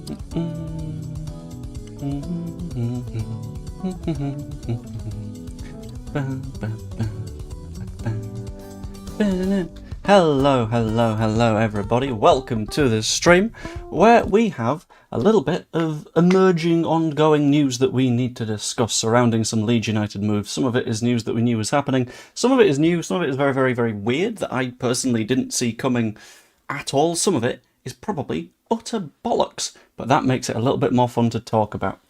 Hello everybody, welcome to this stream where we have a little bit of emerging ongoing news that we need to discuss surrounding some Leeds United moves. Some of it is news that we knew was happening, some of it is new, some of it is very weird that I personally didn't see coming at all. Some of it is probably utter bollocks, but that makes it a little bit more fun to talk about.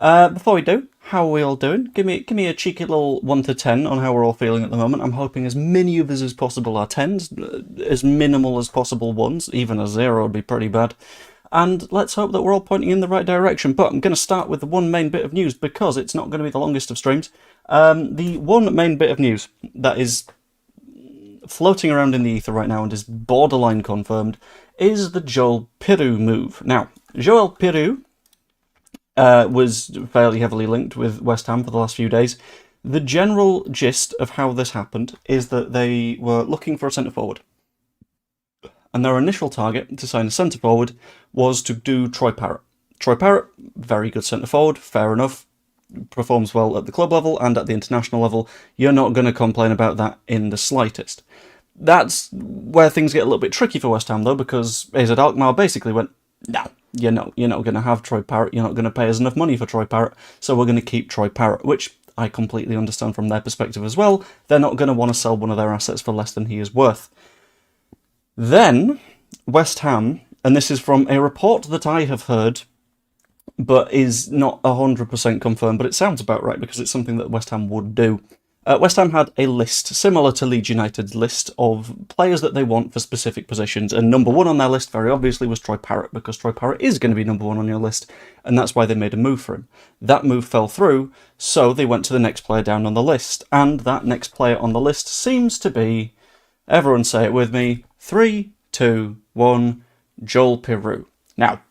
Before we do, how are we all doing? Give me a cheeky little 1 to 10 on how we're all feeling at the moment. I'm hoping as many of us as possible are 10s, as minimal as possible 1s, even a 0 would be pretty bad. And let's hope that we're all pointing in the right direction. But I'm going to start with the one main bit of news because it's not going to be the longest of streams. The one main bit of news that is floating around in the ether right now and is borderline confirmed is the Joel Piroe move. Now, Joel Piroe was fairly heavily linked with West Ham for the last few days. The general gist of how this happened is that they were looking for a centre-forward. And their initial target to sign a centre-forward was to do Troy Parrott. Troy Parrott, very good centre-forward, fair enough, performs well at the club level and at the international level. You're not going to complain about that in the slightest. That's where things get a little bit tricky for West Ham, though, because AZ Alkmaar basically went, no, you're not going to have Troy Parrott, you're not going to pay us enough money for Troy Parrott, so we're going to keep Troy Parrott, which I completely understand from their perspective as well. They're not going to want to sell one of their assets for less than he is worth. Then, West Ham, and this is from a report that I have heard, but is not 100% confirmed, but it sounds about right because it's something that West Ham would do. West Ham had a list, similar to Leeds United's list, of players that they want for specific positions, and number one on their list, very obviously, was Troy Parrott, because Troy Parrott is going to be number one on your list, and that's why they made a move for him. That move fell through, so they went to the next player down on the list, and that next player on the list seems to be, everyone say it with me, 3, 2, 1, Joel Piroe. Now,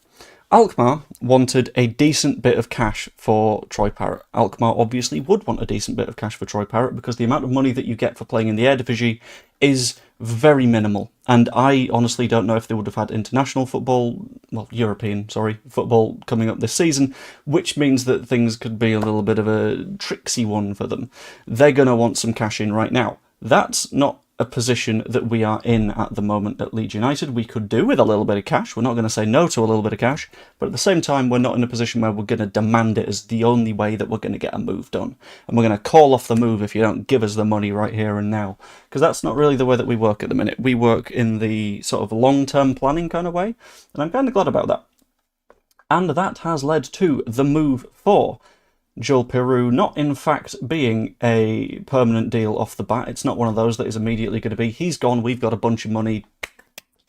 Alkmaar wanted a decent bit of cash for Troy Parrott. Alkmaar obviously would want a decent bit of cash for Troy Parrott because the amount of money that you get for playing in the Eredivisie is very minimal. And I honestly don't know if they would have had international football, well, European, football coming up this season, which means that things could be a little bit of a tricksy one for them. They're going to want some cash in right now. That's not a position that we are in at the moment at Leeds United. We could do with a little bit of cash. We're not going to say no to a little bit of cash, but at the same time, we're not in a position where we're going to demand it as the only way that we're going to get a move done. And we're going to call off the move if you don't give us the money right here and now. Because that's not really the way that we work at the minute. We work in the sort of long-term planning kind of way, and I'm kind of glad about that. And that has led to the move for Joel Piroe not in fact being a permanent deal off the bat. It's not one of those that is immediately going to be, he's gone, we've got a bunch of money,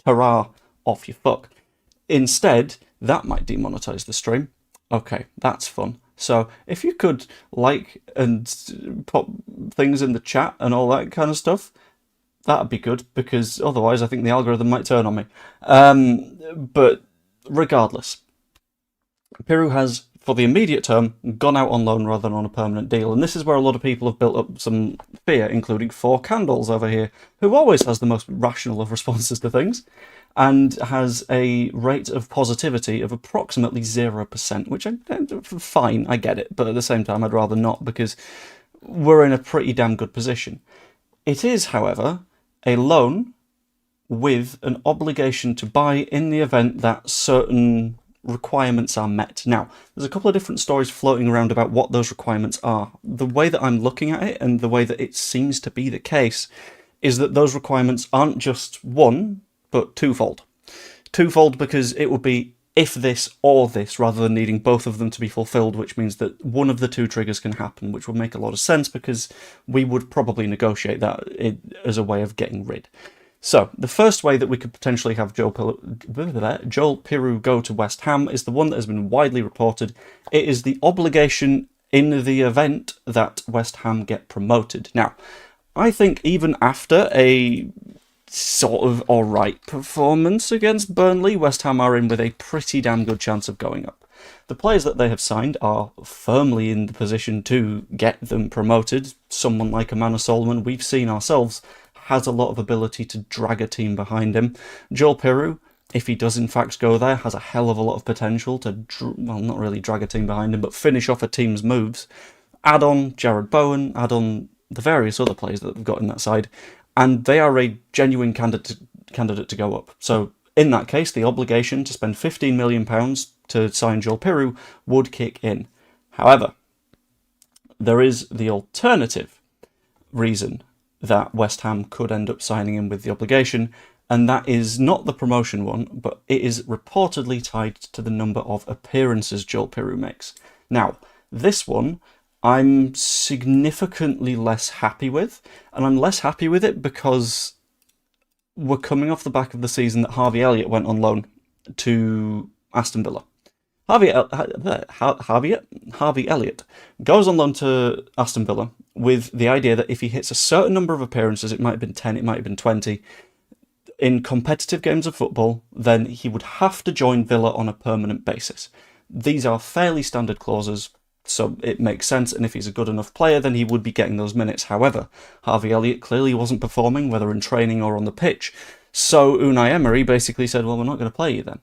hurrah, off you fuck. Instead, that might demonetize the stream. Okay, that's fun. So if you could like and pop things in the chat and all that kind of stuff, that'd be good, because otherwise I think the algorithm might turn on me. But regardless, Piroe has, for the immediate term, gone out on loan rather than on a permanent deal. And this is where a lot of people have built up some fear, including 4 Candles over here, who always has the most rational of responses to things, and has a rate of positivity of approximately 0%, which I'm fine, I get it, but at the same time I'd rather not, because we're in a pretty damn good position. It is, however, a loan with an obligation to buy in the event that certain requirements are met. Now, there's a couple of different stories floating around about what those requirements are. The way that I'm looking at it, and the way that it seems to be the case, is that those requirements aren't just one, but twofold. Twofold because it would be if this or this, rather than needing both of them to be fulfilled, which means that one of the two triggers can happen, which would make a lot of sense because we would probably negotiate that as a way of getting rid. So, the first way that we could potentially have Joel Piroe go to West Ham is the one that has been widely reported. It is the obligation in the event that West Ham get promoted. Now, I think even after a sort of alright performance against Burnley, West Ham are in with a pretty damn good chance of going up. The players that they have signed are firmly in the position to get them promoted. Someone like Amanda Solomon, we've seen ourselves, has a lot of ability to drag a team behind him. Joel Piroe if he does in fact go there, has a hell of a lot of potential to, well, not really drag a team behind him, but finish off a team's moves. Add on Jared Bowen, add on the various other players that they've got in that side, and they are a genuine candidate to go up. So in that case, the obligation to spend £15 million to sign Joel Piroe would kick in. However, there is the alternative reason that West Ham could end up signing him with the obligation, and that is not the promotion one, but it is reportedly tied to the number of appearances Joel Piroe makes. Now, this one I'm significantly less happy with, and I'm less happy with it because we're coming off the back of the season that Harvey Elliott went on loan to Aston Villa. Harvey Elliott goes on loan to Aston Villa with the idea that if he hits a certain number of appearances, it might have been 10, it might have been 20, in competitive games of football, then he would have to join Villa on a permanent basis. These are fairly standard clauses, so it makes sense, and if he's a good enough player, then he would be getting those minutes. However, Harvey Elliott clearly wasn't performing, whether in training or on the pitch, so Unai Emery basically said, well, we're not going to play you then.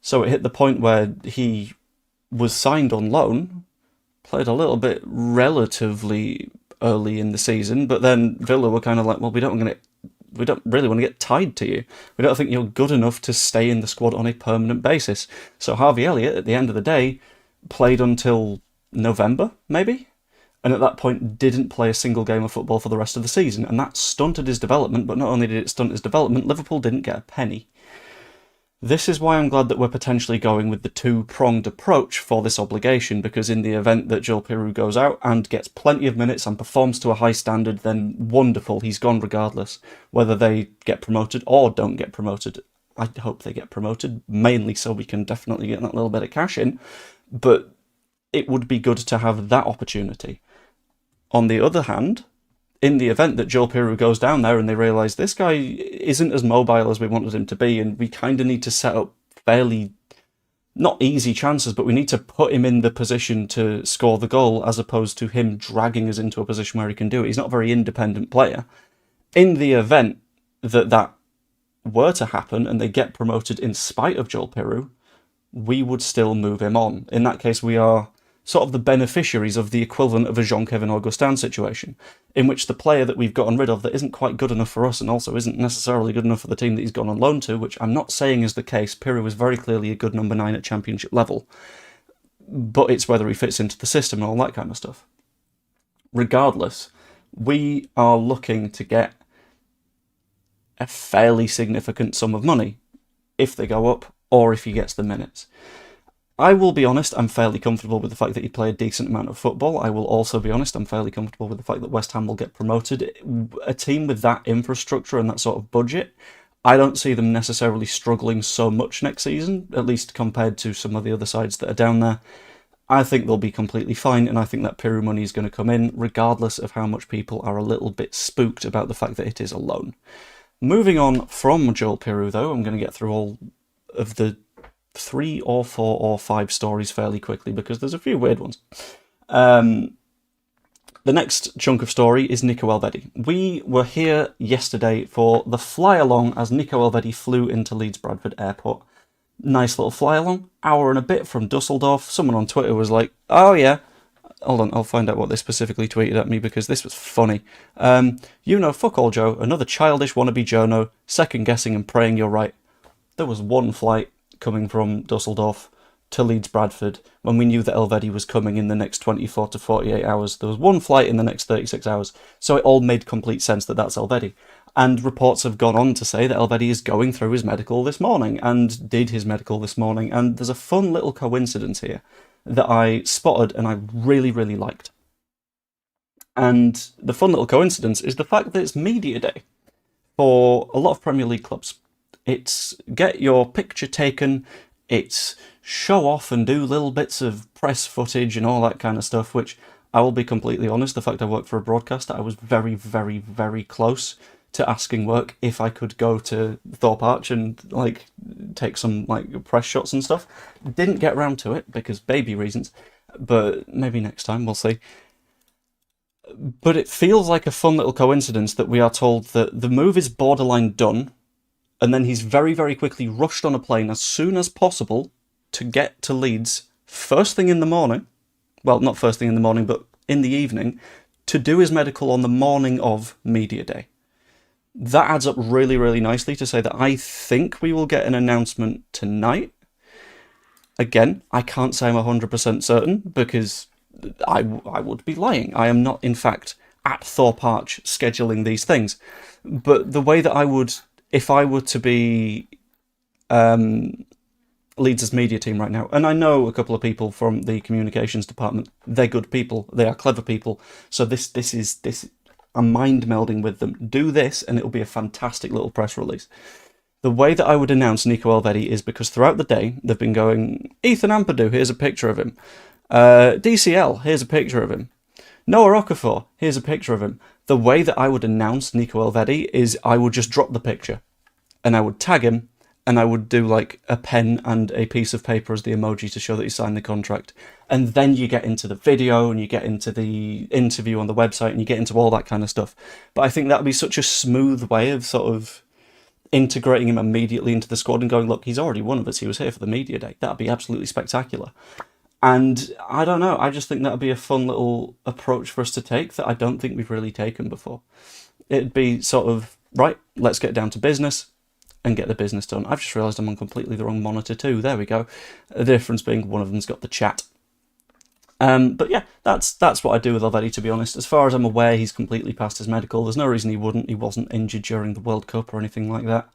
So it hit the point where he was signed on loan, played a little bit relatively early in the season, but then Villa were kind of like, well, we don't really want to get tied to you. We don't think you're good enough to stay in the squad on a permanent basis. So Harvey Elliott, at the end of the day, played until November, maybe? And at that point didn't play a single game of football for the rest of the season, and that stunted his development, but not only did it stunt his development, Liverpool didn't get a penny. This is why I'm glad that we're potentially going with the two-pronged approach for this obligation, because in the event that Joel Piroe goes out and gets plenty of minutes and performs to a high standard, then wonderful, he's gone regardless. Whether they get promoted or don't get promoted, I hope they get promoted, mainly so we can definitely get that little bit of cash in, but it would be good to have that opportunity. On the other hand, in the event that Joel Piroe goes down there and they realise this guy isn't as mobile as we wanted him to be, and we kind of need to set up fairly, not easy chances, but we need to put him in the position to score the goal as opposed to him dragging us into a position where he can do it. He's not a very independent player. In the event that that were to happen and they get promoted in spite of Joel Piroe, we would still move him on. In that case, we are sort of the beneficiaries of the equivalent of a Jean-Kevin Augustin situation, in which the player that we've gotten rid of that isn't quite good enough for us and also isn't necessarily good enough for the team that he's gone on loan to, which I'm not saying is the case. Piroe is very clearly a good number 9 at championship level, but it's whether he fits into the system and all that kind of stuff. Regardless, we are looking to get a fairly significant sum of money if they go up or if he gets the minutes. I will be honest, I'm fairly comfortable with the fact that he played a decent amount of football. I will also be honest, I'm fairly comfortable with the fact that West Ham will get promoted. A team with that infrastructure and that sort of budget, I don't see them necessarily struggling so much next season, at least compared to some of the other sides that are down there. I think they'll be completely fine, and I think that Piroe money is going to come in, regardless of how much people are a little bit spooked about the fact that it is a loan. Moving on from Joel Piroe, though, I'm going to get through all of the 3 or 4 or 5 stories fairly quickly because there's a few weird ones. The next chunk of story is Nico Elvedi. We were here yesterday for the fly-along as Nico Elvedi flew into Leeds Bradford Airport. Nice little fly-along, hour and a bit from Dusseldorf. Someone on Twitter was like, oh yeah, hold on, I'll find out what they specifically tweeted at me because this was funny. Fuck all Joe, another childish wannabe Jono, second-guessing and praying you're right. There was one flight coming from Dusseldorf to Leeds Bradford when we knew that Elvedi was coming in the next 24 to 48 hours. There was one flight in the next 36 hours, so it all made complete sense that that's Elvedi. And reports have gone on to say that Elvedi is going through his medical this morning, and did his medical this morning, and there's a fun little coincidence here that I spotted and I really, really liked. And the fun little coincidence is the fact that it's media day for a lot of Premier League clubs. It's get your picture taken, it's show off and do little bits of press footage and all that kind of stuff, which I will be completely honest, the fact I work for a broadcaster, I was very, very, very close to asking work if I could go to Thorpe Arch and take some press shots and stuff. Didn't get around to it because baby reasons, but maybe next time, we'll see. But it feels like a fun little coincidence that we are told that the move is borderline done, And then he's very, very quickly rushed on a plane as soon as possible to get to Leeds first thing in the morning. Well, not first thing in the morning, but in the evening, to do his medical on the morning of media day. That adds up really, really nicely to say that I think we will get an announcement tonight. Again, I can't say I'm 100% certain because I would be lying. I am not, in fact, at Thorpe Arch scheduling these things. But the way that I would, if I were to be Leeds' media team right now, and I know a couple of people from the communications department, they're good people, they are clever people, so this is a mind melding with them. Do this and it'll be a fantastic little press release. The way that I would announce Nico Elvedi is because throughout the day they've been going, Ethan Ampadu, here's a picture of him. DCL, here's a picture of him. Noah Okafor, here's a picture of him. The way that I would announce Nico Elvedi is I would just drop the picture and I would tag him and I would do like a pen and a piece of paper as the emoji to show that he signed the contract. And then you get into the video and you get into the interview on the website and you get into all that kind of stuff. But I think that would be such a smooth way of sort of integrating him immediately into the squad and going, look, he's already one of us. He was here for the media day. That'd be absolutely spectacular. And I don't know, I just think that'd be a fun little approach for us to take that I don't think we've really taken before. It'd be sort of, right, let's get down to business and get the business done. I've just realised I'm on completely the wrong monitor too. There we go. The difference being one of them's got the chat. But yeah, that's what I do with Elvedi, to be honest. As far as I'm aware, he's completely passed his medical. There's no reason he wouldn't. He wasn't injured during the World Cup or anything like that.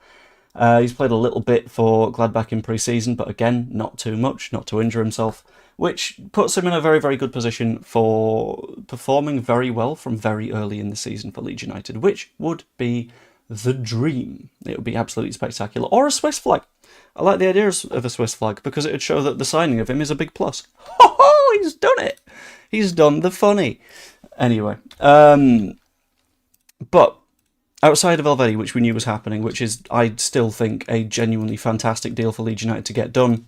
He's played a little bit for Gladbach in pre-season, but again, not too much, not to injure himself, which puts him in a very, very good position for performing very well from very early in the season for Leeds United, which would be the dream. It would be absolutely spectacular. Or a Swiss flag. I like the idea of a Swiss flag because it would show that the signing of him is a big plus. Ho-ho! He's done it! He's done the funny. Anyway, but outside of Elvedi, which we knew was happening, which is, I still think, a genuinely fantastic deal for Leeds United to get done,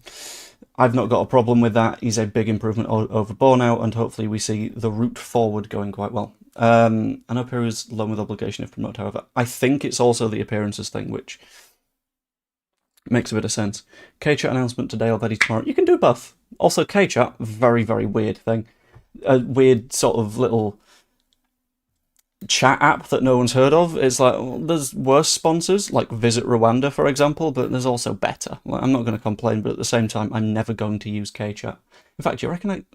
I've not got a problem with that. He's a big improvement over Bornau, and hopefully we see the route forward going quite well. I know Piroe is loan with obligation if promoted, however. I think it's also the appearances thing, which makes a bit of sense. K-Chat announcement today, Elvedi tomorrow. You can do both. Also, K-Chat, very, very weird thing. A weird sort of little chat app that no one's heard of. It's like, well, there's worse sponsors, like Visit Rwanda, for example, but there's also better. Like, I'm not going to complain, but at the same time, I'm never going to use K-Chat. In fact, do you reckon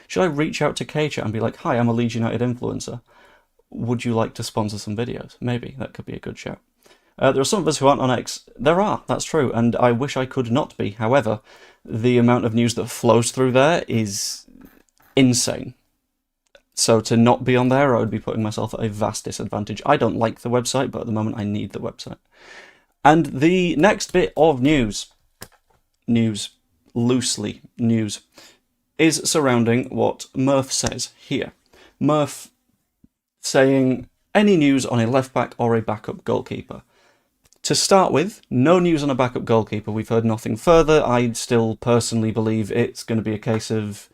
should I reach out to K-Chat and be like, hi, I'm a Leeds United influencer. Would you like to sponsor some videos? Maybe, that could be a good shout. There are some of us who aren't on X. There are, that's true, and I wish I could not be. However, the amount of news that flows through there is insane. So to not be on there, I would be putting myself at a vast disadvantage. I don't like the website, but at the moment I need the website. And the next bit of news, loosely news, is surrounding what Murph says here. Murph saying, any news on a left-back or a backup goalkeeper? To start with, no news on a backup goalkeeper. We've heard nothing further. I still personally believe it's going to be a case of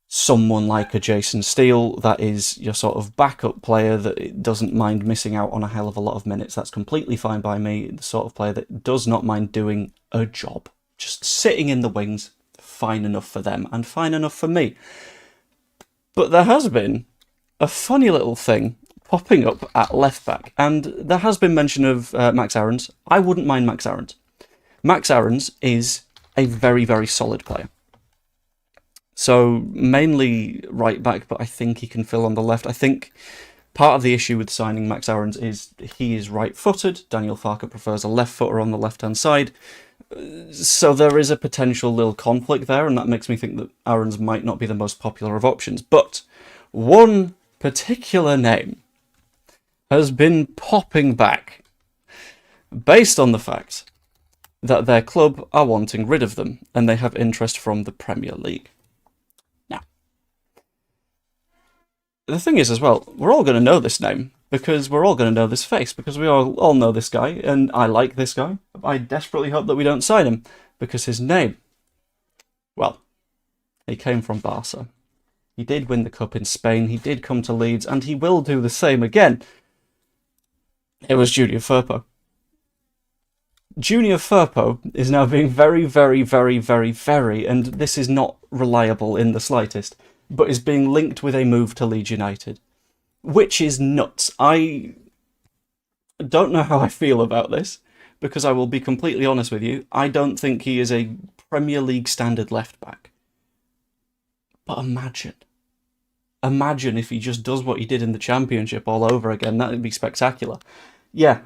someone like a Jason Steele, that is your sort of backup player that doesn't mind missing out on a hell of a lot of minutes. That's completely fine by me. The sort of player that does not mind doing a job. Just sitting in the wings, fine enough for them and fine enough for me. But there has been a funny little thing popping up at left back, and there has been mention of Max Aarons. I wouldn't mind Max Aarons. Max Aarons is a very, very solid player. So mainly right back, but I think he can fill on the left. I think part of the issue with signing Max Aarons is he is right-footed. Daniel Farke prefers a left footer on the left-hand side. So there is a potential little conflict there, and that makes me think that Aarons might not be the most popular of options. But one particular name has been popping back based on the fact that their club are wanting rid of them and they have interest from the Premier League. Now, the thing is as well, we're all going to know this name because we're all going to know this face because we all know this guy, and I like this guy. I desperately hope that we don't sign him because his name, well, he came from Barca. He did win the cup in Spain, he did come to Leeds, and he will do the same again. It was Junior Firpo. Junior Firpo is now being very, very, very, very, very, and this is not reliable in the slightest, but is being linked with a move to Leeds United, which is nuts. I don't know how I feel about this, because I will be completely honest with you, I don't think he is a Premier League standard left-back. But imagine if he just does what he did in the Championship all over again. That would be spectacular. Yeah,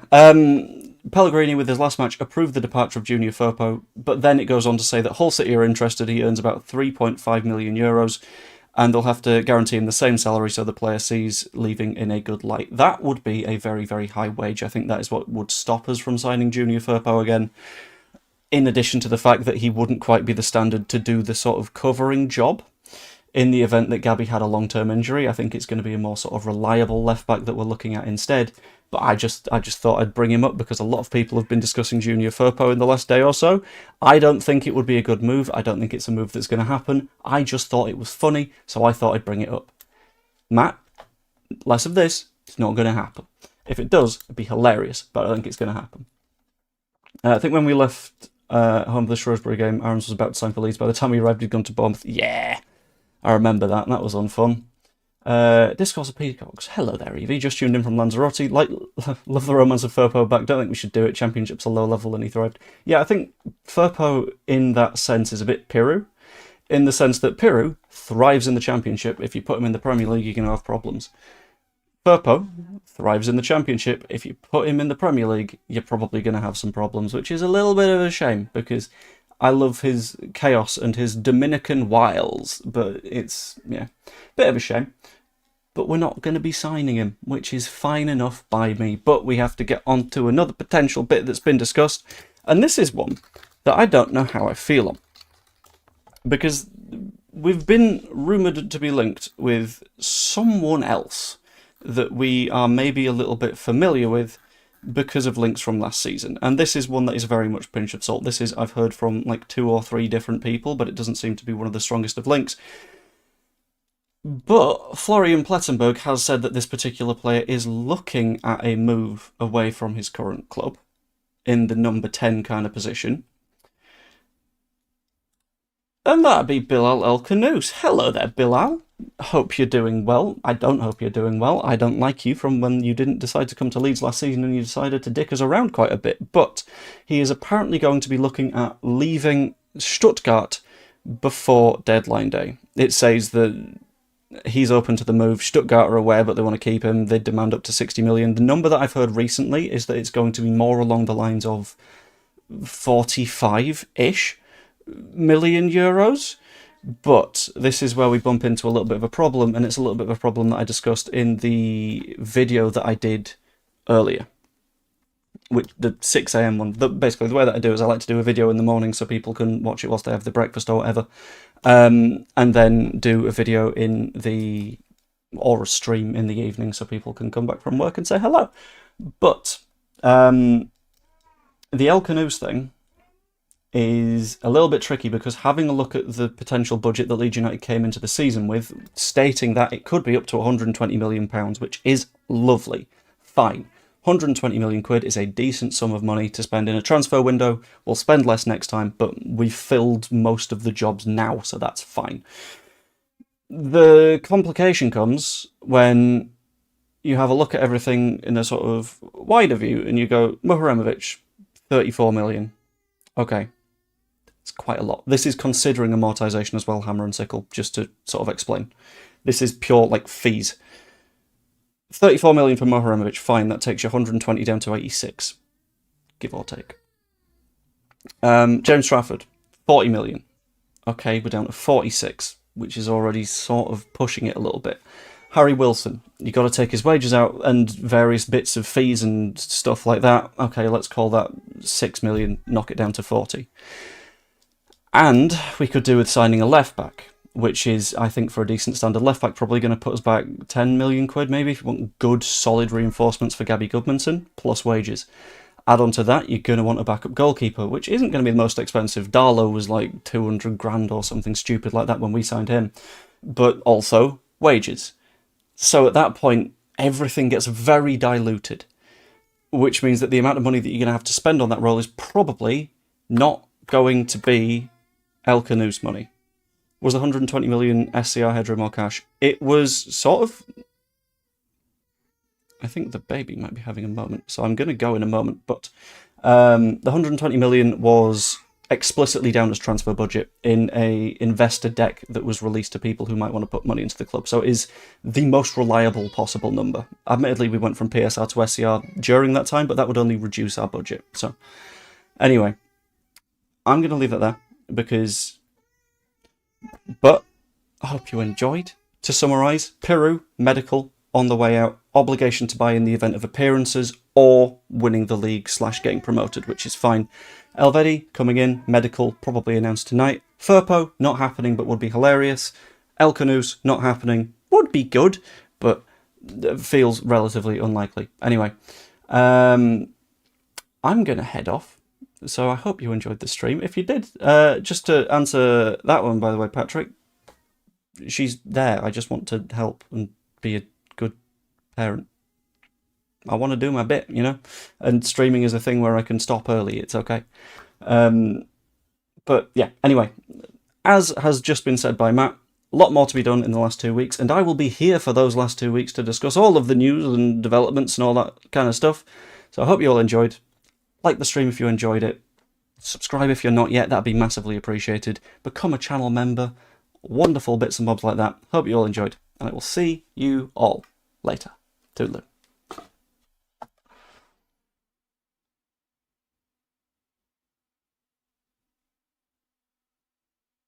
Pellegrini, with his last match, approved the departure of Junior Firpo, but then it goes on to say that Hull City are interested. He earns about €3.5 million, and they'll have to guarantee him the same salary so the player sees leaving in a good light. That would be a very, very high wage. I think that is what would stop us from signing Junior Firpo again, in addition to the fact that he wouldn't quite be the standard to do the sort of covering job. In the event that Gabby had a long-term injury, I think it's going to be a more sort of reliable left-back that we're looking at instead. But I just thought I'd bring him up because a lot of people have been discussing Junior Firpo in the last day or so. I don't think it would be a good move. I don't think it's a move that's going to happen. I just thought it was funny, so I thought I'd bring it up. Matt, less of this. It's not going to happen. If it does, it'd be hilarious, but I don't think it's going to happen. I think when we left home for the Shrewsbury game, Aarons was about to sign for Leeds. By the time we arrived, he'd gone to Bournemouth. Yeah! I remember that, and that was unfun. Discourse of Peacocks. Hello there, Evie. Just tuned in from Lanzarote. Love the romance of Firpo back. Don't think we should do it. Championship's a low level and he thrived. Yeah, I think Firpo, in that sense, is a bit Piroe. In the sense that Piroe thrives in the Championship. If you put him in the Premier League, you're going to have problems. Firpo thrives in the Championship. If you put him in the Premier League, you're probably going to have some problems, which is a little bit of a shame, because I love his chaos and his Dominican wiles, but it's, yeah, bit of a shame. But we're not going to be signing him, which is fine enough by me. But we have to get on to another potential bit that's been discussed, and this is one that I don't know how I feel on. Because we've been rumoured to be linked with someone else that we are maybe a little bit familiar with, because of links from last season. And this is one that is very much pinch of salt. This is, I've heard from like 2 or 3 different people, but it doesn't seem to be one of the strongest of links. But Florian Plettenberg has said that this particular player is looking at a move away from his current club in the number 10 kind of position. And that'd be Bilal El Kanous. Hello there, Bilal. Hope you're doing well. I don't hope you're doing well. I don't like you from when you didn't decide to come to Leeds last season and you decided to dick us around quite a bit. But he is apparently going to be looking at leaving Stuttgart before deadline day. It says that he's open to the move. Stuttgart are aware, but they want to keep him. They demand up to 60 million. The number that I've heard recently is that it's going to be more along the lines of 45-ish million euros. But this is where we bump into a little bit of a problem, and it's a little bit of a problem that I discussed in the video that I did earlier, which the 6 a.m. one. Basically, the way that I do is I like to do a video in the morning so people can watch it whilst they have their breakfast or whatever, and then do a video or a stream in the evening so people can come back from work and say hello. But the El Kanous thing is a little bit tricky, because having a look at the potential budget that Leeds United came into the season with, stating that it could be up to £120 million, which is lovely. Fine. 120 million quid is a decent sum of money to spend in a transfer window. We'll spend less next time, but we've filled most of the jobs now, so that's fine. The complication comes when you have a look at everything in a sort of wider view and you go, Muharemovic, 34 million. Okay. It's quite a lot. This is considering amortisation as well, hammer and sickle, just to sort of explain. This is pure, like, fees. 34 million for Muharemovic, fine, that takes you 120 down to 86, give or take. James Trafford, 40 million. Okay, we're down to 46, which is already sort of pushing it a little bit. Harry Wilson, you got to take his wages out and various bits of fees and stuff like that. Okay, let's call that 6 million, knock it down to 40. And we could do with signing a left-back, which is, I think, for a decent standard left-back, probably going to put us back 10 million quid, maybe, if you want good, solid reinforcements for Gabby Goodmanson, plus wages. Add on to that, you're going to want a backup goalkeeper, which isn't going to be the most expensive. Darlow was like 200 grand or something stupid like that when we signed him. But also, wages. So at that point, everything gets very diluted. which means that the amount of money that you're going to have to spend on that role is probably not going to be El Cano's money. Was 120 million SCR headroom or cash? It was sort of... I think the baby might be having a moment, so I'm going to go in a moment, but the 120 million was explicitly down as transfer budget in a investor deck that was released to people who might want to put money into the club. So it is the most reliable possible number. Admittedly, we went from PSR to SCR during that time, but that would only reduce our budget. So anyway, I'm going to leave that there because... But I hope you enjoyed. To summarise, Piroe, medical, on the way out, obligation to buy in the event of appearances or winning the league / getting promoted, which is fine. Elvedi coming in, medical, probably announced tonight. Firpo, not happening, but would be hilarious. El Cano's not happening, would be good, but feels relatively unlikely. Anyway, I'm going to head off, so I hope you enjoyed the stream. If you did, just to answer that one, by the way, Patrick, she's there. I just want to help and be a good parent. I want to do my bit, you know, and streaming is a thing where I can stop early. It's okay. But yeah, anyway, as has just been said by Matt, a lot more to be done in the last 2 weeks, and I will be here for those last 2 weeks to discuss all of the news and developments and all that kind of stuff. So I hope you all enjoyed. Like the stream if you enjoyed it. Subscribe if you're not yet. That'd be massively appreciated. Become a channel member. Wonderful bits and bobs like that. Hope you all enjoyed, and I will see you all later. Toodaloo.